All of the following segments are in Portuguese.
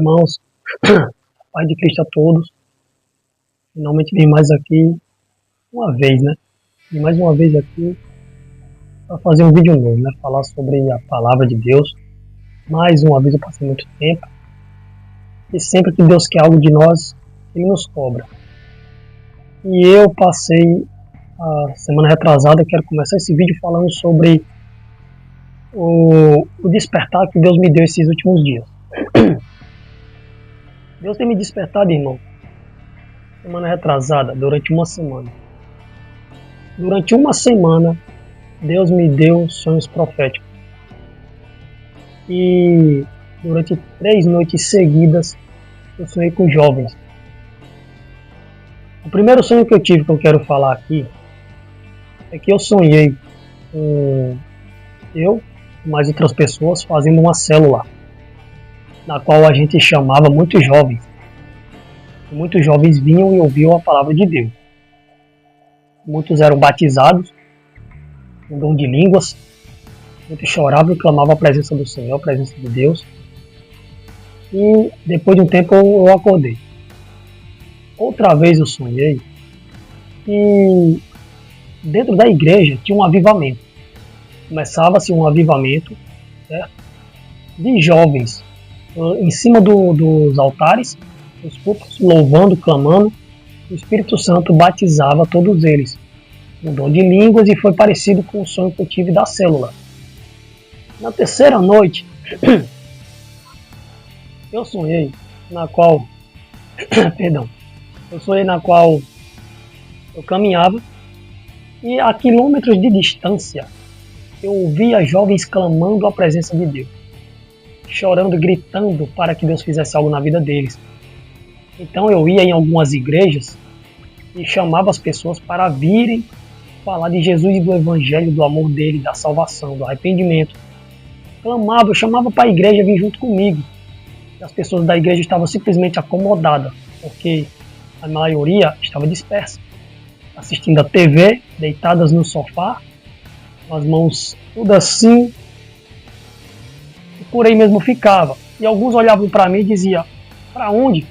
irmãos, Pai de Cristo a todos. Finalmente vim mais aqui, uma vez, né? E mais uma vez aqui para fazer um vídeo novo, né? Falar sobre a palavra de Deus. Mais uma vez eu passei muito tempo. E sempre que Deus quer algo de nós, Ele nos cobra. E eu passei a semana retrasada, quero começar esse vídeo falando sobre o despertar que Deus me deu esses últimos dias. Deus tem me despertado, irmão, semana retrasada, durante uma semana. Durante uma semana, Deus me deu sonhos proféticos. E durante 3 noites seguidas, eu sonhei com jovens. O primeiro sonho que eu tive, que eu quero falar aqui, é que eu sonhei com eu e mais outras pessoas fazendo uma célula, na qual a gente chamava muitos jovens. E muitos jovens vinham e ouviam a palavra de Deus. Muitos eram batizados, com dom de línguas. Muitos choravam e clamavam a presença do Senhor, a presença de Deus. E depois de um tempo eu acordei. Outra vez eu sonhei que dentro da igreja tinha um avivamento. Começava-se um avivamento, certo? De jovens em cima dos altares, dos púlpitos, louvando, clamando. O Espírito Santo batizava todos eles no dom de línguas e foi parecido com o sonho que eu tive da célula. Na terceira noite, eu sonhei na qual eu caminhava e a quilômetros de distância eu ouvia jovens clamando a presença de Deus, chorando, gritando para que Deus fizesse algo na vida deles. Então eu ia em algumas igrejas e chamava as pessoas para virem falar de Jesus e do Evangelho, do amor dele, da salvação, do arrependimento. Clamava, eu chamava para a igreja vir junto comigo. E as pessoas da igreja estavam simplesmente acomodadas, porque a maioria estava dispersa, assistindo a TV, deitadas no sofá, com as mãos tudo assim, e por aí mesmo ficava. E alguns olhavam para mim e diziam: para onde?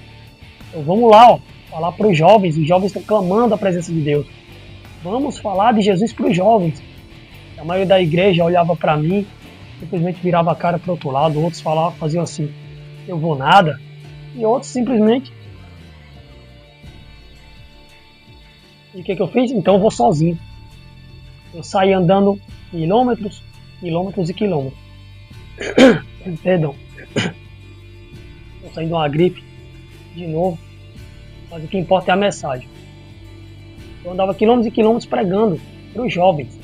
Vamos lá, ó, falar para os jovens estão clamando a presença de Deus. Vamos falar de Jesus para os jovens. A maioria da igreja olhava para mim, simplesmente virava a cara para o outro lado, outros falavam, faziam assim: eu vou nada, e outros simplesmente. E o que eu fiz? Então eu vou sozinho. Eu saí andando quilômetros e quilômetros. Perdão. Estou saindo de uma gripe de novo, mas o que importa é a mensagem. Eu andava quilômetros e quilômetros pregando para os jovens,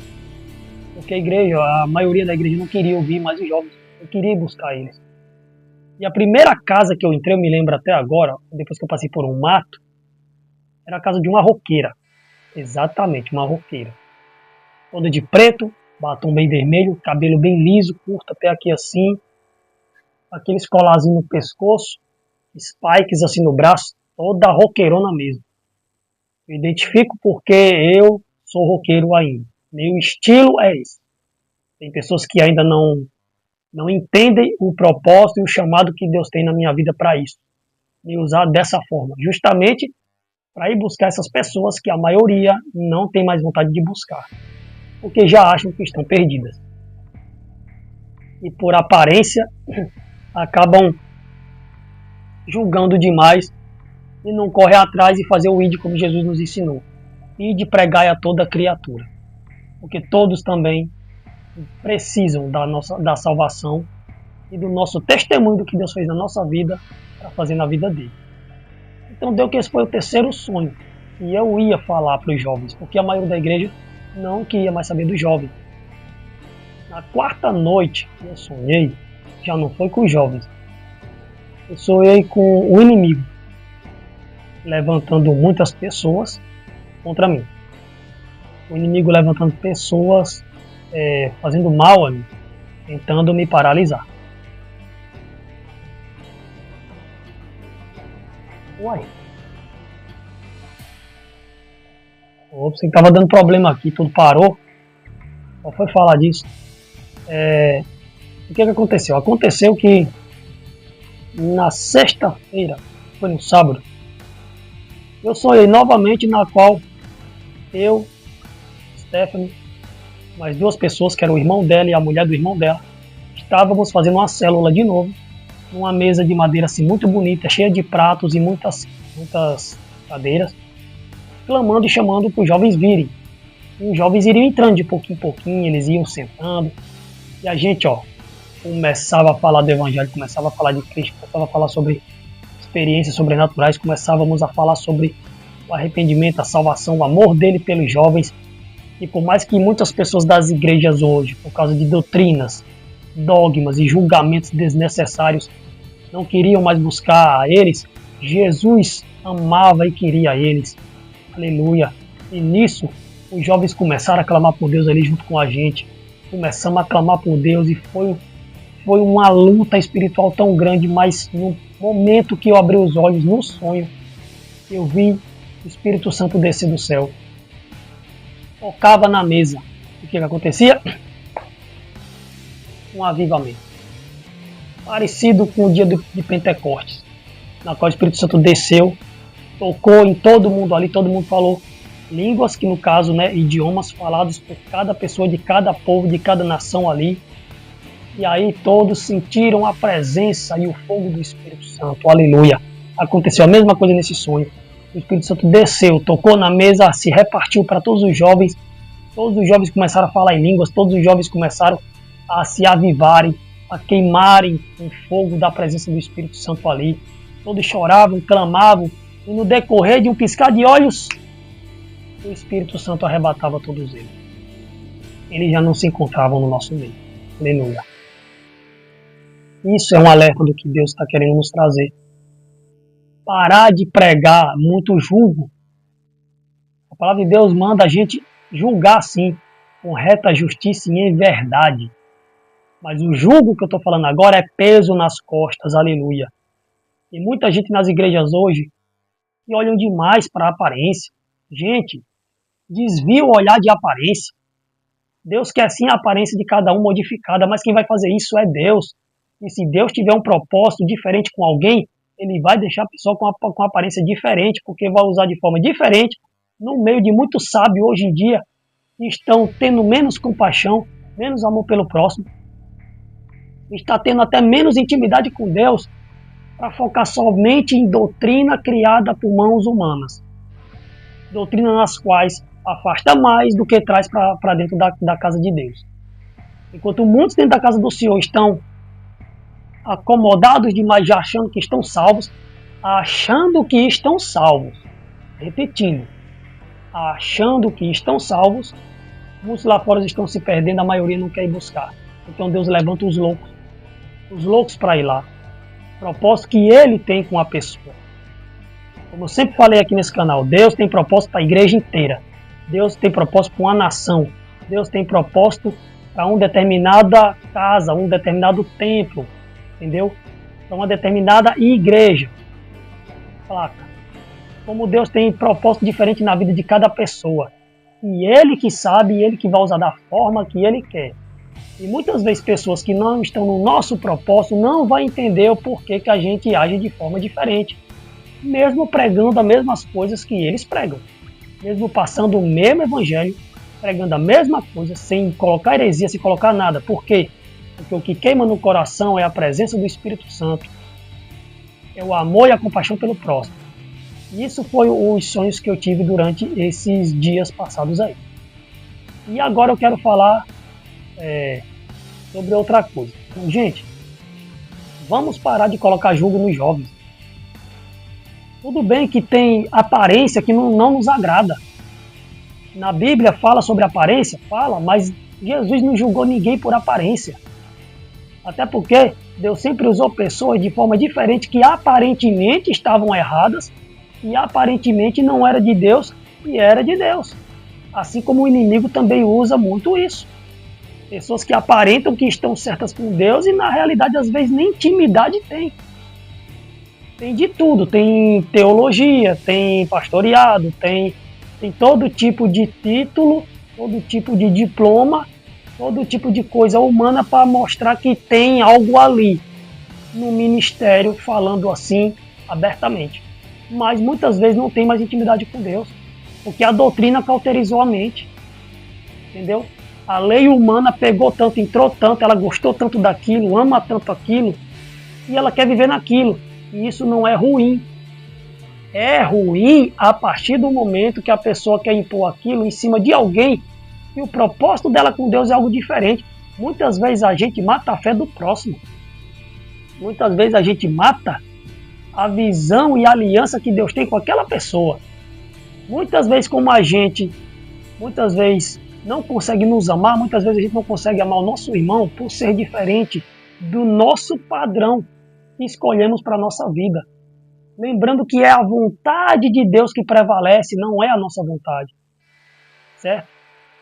porque a maioria da igreja não queria ouvir mais os jovens, eu queria ir buscar eles. E a primeira casa que eu entrei, eu me lembro até agora, depois que eu passei por um mato, era a casa de uma roqueira. Exatamente, uma roqueira. Toda de preto, batom bem vermelho, cabelo bem liso, curto até aqui assim, aqueles colarzinhos no pescoço, spikes assim no braço, toda roqueirona mesmo. Eu identifico porque eu sou roqueiro ainda. Meu estilo é esse. Tem pessoas que ainda não entendem o propósito e o chamado que Deus tem na minha vida para isso. Me usar dessa forma, justamente para ir buscar essas pessoas que a maioria não tem mais vontade de buscar, porque já acham que estão perdidas. E por aparência, acabam julgando demais e não corre atrás e fazer o id como Jesus nos ensinou. Ide pregai a toda criatura. Porque todos também precisam da salvação e do nosso testemunho do que Deus fez na nossa vida para fazer na vida dele. Então deu que esse foi o terceiro sonho. E eu ia falar para os jovens, porque a maioria da igreja não queria mais saber dos jovens. Na quarta noite que eu sonhei, já não foi com os jovens. Eu sonhei com o inimigo, levantando muitas pessoas contra mim. O inimigo levantando pessoas, fazendo mal a mim, tentando me paralisar. Uai. Ops, que estava dando problema aqui, tudo parou. Só foi falar disso. O que aconteceu? Aconteceu que na sexta-feira, foi no sábado, eu sonhei novamente, na qual eu, Stephanie, mais duas pessoas, que eram o irmão dela e a mulher do irmão dela, estávamos fazendo uma célula de novo, numa mesa de madeira assim muito bonita, cheia de pratos e muitas cadeiras, clamando e chamando para os jovens virem. E os jovens iriam entrando de pouquinho em pouquinho, eles iam sentando, e a gente, começava a falar do Evangelho, começava a falar de Cristo, começava a falar sobre experiências sobrenaturais, começávamos a falar sobre o arrependimento, a salvação, o amor dele pelos jovens. E por mais que muitas pessoas das igrejas hoje, por causa de doutrinas, dogmas e julgamentos desnecessários, não queriam mais buscar a eles, Jesus amava e queria eles. Aleluia. E nisso, os jovens começaram a clamar por Deus ali junto com a gente. Começamos a clamar por Deus e foi uma luta espiritual tão grande, mas no momento que eu abri os olhos, no sonho, eu vi o Espírito Santo descer do céu. Tocava na mesa. O que acontecia? Um avivamento. Parecido com o dia de Pentecostes, na qual o Espírito Santo desceu, tocou em todo mundo ali, todo mundo falou línguas, que no caso, idiomas falados por cada pessoa de cada povo, de cada nação ali. E aí todos sentiram a presença e o fogo do Espírito Santo. Aleluia. Aconteceu a mesma coisa nesse sonho. O Espírito Santo desceu, tocou na mesa, se repartiu para todos os jovens. Todos os jovens começaram a falar em línguas, todos os jovens começaram a se avivarem, a queimarem o fogo da presença do Espírito Santo ali. Todos choravam, clamavam, e no decorrer de um piscar de olhos, o Espírito Santo arrebatava todos eles. Eles já não se encontravam no nosso meio. Aleluia. Isso é um alerta do que Deus está querendo nos trazer. Parar de pregar muito julgo. A palavra de Deus manda a gente julgar sim, com reta justiça e em verdade. Mas o julgo que eu estou falando agora é peso nas costas, aleluia. Tem muita gente nas igrejas hoje que olham demais para a aparência. Gente, desvia o olhar de aparência. Deus quer sim a aparência de cada um modificada, mas quem vai fazer isso é Deus. E se Deus tiver um propósito diferente com alguém, ele vai deixar a pessoa com aparência diferente, porque vai usar de forma diferente, no meio de muitos sábios hoje em dia, que estão tendo menos compaixão, menos amor pelo próximo, está tendo até menos intimidade com Deus, para focar somente em doutrina criada por mãos humanas. Doutrina nas quais afasta mais do que traz para dentro da casa de Deus. Enquanto muitos dentro da casa do Senhor estão acomodados demais, já achando que estão salvos, repetindo, achando que estão salvos, muitos lá fora estão se perdendo, a maioria não quer ir buscar. Então Deus levanta os loucos para ir lá. O propósito que Ele tem com a pessoa. Como eu sempre falei aqui nesse canal, Deus tem propósito para a igreja inteira. Deus tem propósito para uma nação. Deus tem propósito para uma determinada casa, um determinado templo. Entendeu? Para uma determinada igreja. Placa. Como Deus tem propósito diferente na vida de cada pessoa. E Ele que sabe, e Ele que vai usar da forma que Ele quer. E muitas vezes pessoas que não estão no nosso propósito não vão entender o porquê que a gente age de forma diferente. Mesmo pregando as mesmas coisas que eles pregam. Mesmo passando o mesmo evangelho, pregando a mesma coisa, sem colocar heresia, sem colocar nada. Por quê? Porque o que queima no coração é a presença do Espírito Santo. É o amor e a compaixão pelo próximo. E isso foi os sonhos que eu tive durante esses dias passados aí. E agora eu quero falar sobre outra coisa. Então, gente, vamos parar de colocar julgo nos jovens. Tudo bem que tem aparência que não nos agrada. Na Bíblia fala sobre aparência? Fala, mas Jesus não julgou ninguém por aparência. Até porque Deus sempre usou pessoas de forma diferente que aparentemente estavam erradas e aparentemente não era de Deus e era de Deus. Assim como o inimigo também usa muito isso. Pessoas que aparentam que estão certas com Deus e na realidade às vezes nem intimidade tem. Tem de tudo, tem teologia, tem pastoreado, tem todo tipo de título, todo tipo de diploma, todo tipo de coisa humana para mostrar que tem algo ali. no ministério falando assim abertamente. Mas muitas vezes não tem mais intimidade com Deus, porque a doutrina cauterizou a mente, entendeu? A lei humana pegou tanto, entrou tanto, ela gostou tanto daquilo, ama tanto aquilo, e ela quer viver naquilo. E isso não é ruim. É ruim a partir do momento que a pessoa quer impor aquilo em cima de alguém e o propósito dela com Deus é algo diferente. Muitas vezes a gente mata a fé do próximo. Muitas vezes a gente mata a visão e a aliança que Deus tem com aquela pessoa. Muitas vezes como a gente, muitas vezes não consegue nos amar, muitas vezes a gente não consegue amar o nosso irmão por ser diferente do nosso padrão que escolhemos para a nossa vida. Lembrando que é a vontade de Deus que prevalece, não é a nossa vontade. Certo?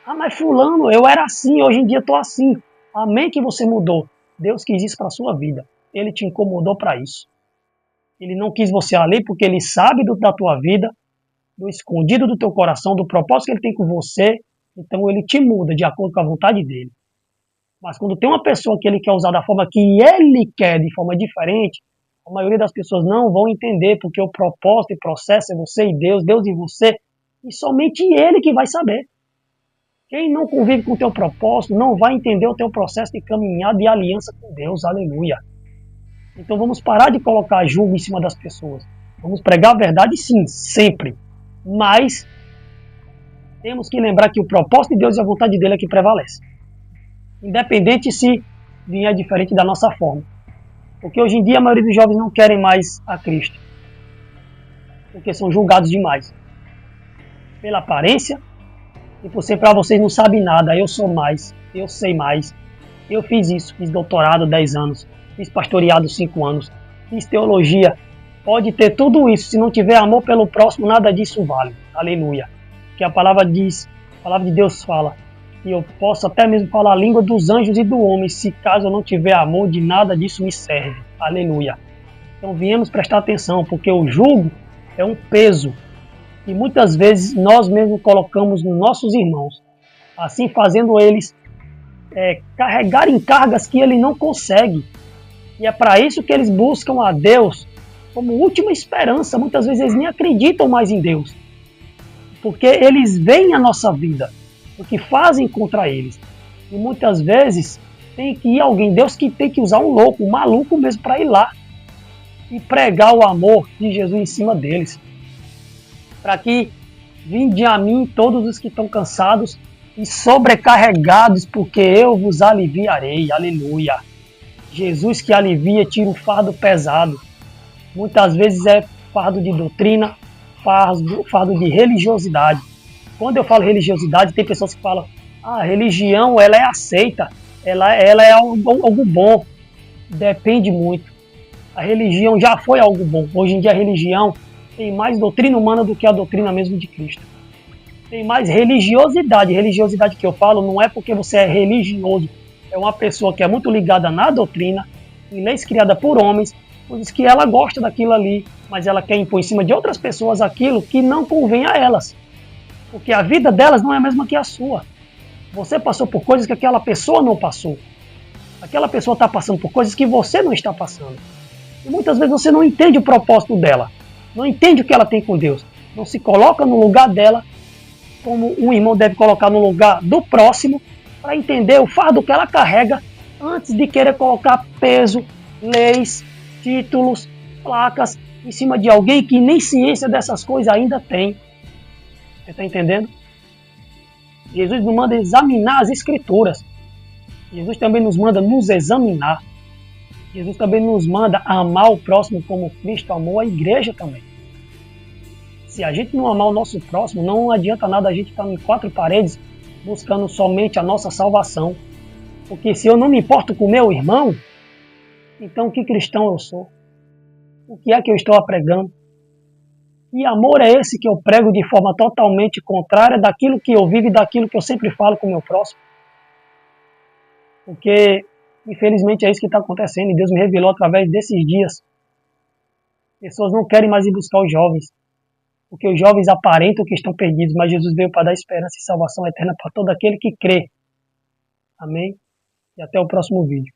Ah, mas fulano, eu era assim, hoje em dia estou assim. Amém que você mudou. Deus quis isso para a sua vida. Ele te incomodou para isso. Ele não quis você ali porque ele sabe da tua vida, do escondido do teu coração, do propósito que ele tem com você. Então ele te muda de acordo com a vontade dele. Mas quando tem uma pessoa que ele quer usar da forma que ele quer, de forma diferente, a maioria das pessoas não vão entender, porque o propósito e processo é você e Deus, Deus e você, e somente ele que vai saber. Quem não convive com o teu propósito não vai entender o teu processo de caminhada e aliança com Deus, aleluia. Então vamos parar de colocar julgo em cima das pessoas. Vamos pregar a verdade sim, sempre. Mas temos que lembrar que o propósito de Deus e a vontade dele é que prevalece. Independente se vier diferente da nossa forma. Porque hoje em dia a maioria dos jovens não querem mais a Cristo. Porque são julgados demais. Pela aparência, e por ser para vocês não sabem nada, eu sou mais, eu sei mais. Eu fiz isso, fiz doutorado 10 anos, fiz pastoreado 5 anos, fiz teologia. Pode ter tudo isso, se não tiver amor pelo próximo, nada disso vale. Aleluia. Que a palavra diz, a palavra de Deus fala, que eu posso até mesmo falar a língua dos anjos e do homem, se caso eu não tiver amor, de nada disso me serve. Aleluia. Então viemos prestar atenção, porque o jugo é um peso que muitas vezes nós mesmos colocamos nos nossos irmãos, assim fazendo eles carregarem cargas que ele não consegue. E é para isso que eles buscam a Deus como última esperança. Muitas vezes eles nem acreditam mais em Deus, porque eles veem a nossa vida, o que fazem contra eles. E muitas vezes tem que ir alguém, Deus que tem que usar um louco, um maluco mesmo para ir lá e pregar o amor de Jesus em cima deles. Para que vinde a mim todos os que estão cansados e sobrecarregados, porque eu vos aliviarei. Aleluia. Jesus que alivia, tira o fardo pesado. Muitas vezes é fardo de doutrina, fardo de religiosidade. Quando eu falo religiosidade, tem pessoas que falam, a religião ela é aceita, ela é algo bom. Depende muito. A religião já foi algo bom. Hoje em dia a religião tem mais doutrina humana do que a doutrina mesmo de Cristo. Tem mais religiosidade. Religiosidade que eu falo não é porque você é religioso. É uma pessoa que é muito ligada na doutrina, em leis criadas por homens, coisas que ela gosta daquilo ali, mas ela quer impor em cima de outras pessoas aquilo que não convém a elas. Porque a vida delas não é a mesma que a sua. Você passou por coisas que aquela pessoa não passou. Aquela pessoa está passando por coisas que você não está passando. E muitas vezes você não entende o propósito dela. Não entende o que ela tem com Deus. Não se coloca no lugar dela, como um irmão deve colocar no lugar do próximo, para entender o fardo que ela carrega, antes de querer colocar peso, leis, títulos, placas, em cima de alguém que nem ciência dessas coisas ainda tem. Você está entendendo? Jesus nos manda examinar as Escrituras. Jesus também nos manda nos examinar. Jesus também nos manda amar o próximo como Cristo amou a igreja também. Se a gente não amar o nosso próximo, não adianta nada a gente estar em 4 paredes buscando somente a nossa salvação. Porque se eu não me importo com o meu irmão, então que cristão eu sou? O que é que eu estou pregando? E amor é esse que eu prego de forma totalmente contrária daquilo que eu vivo e daquilo que eu sempre falo com o meu próximo? Porque, infelizmente, é isso que está acontecendo e Deus me revelou através desses dias. Pessoas não querem mais ir buscar os jovens, porque os jovens aparentam que estão perdidos, mas Jesus veio para dar esperança e salvação eterna para todo aquele que crê. Amém? E até o próximo vídeo.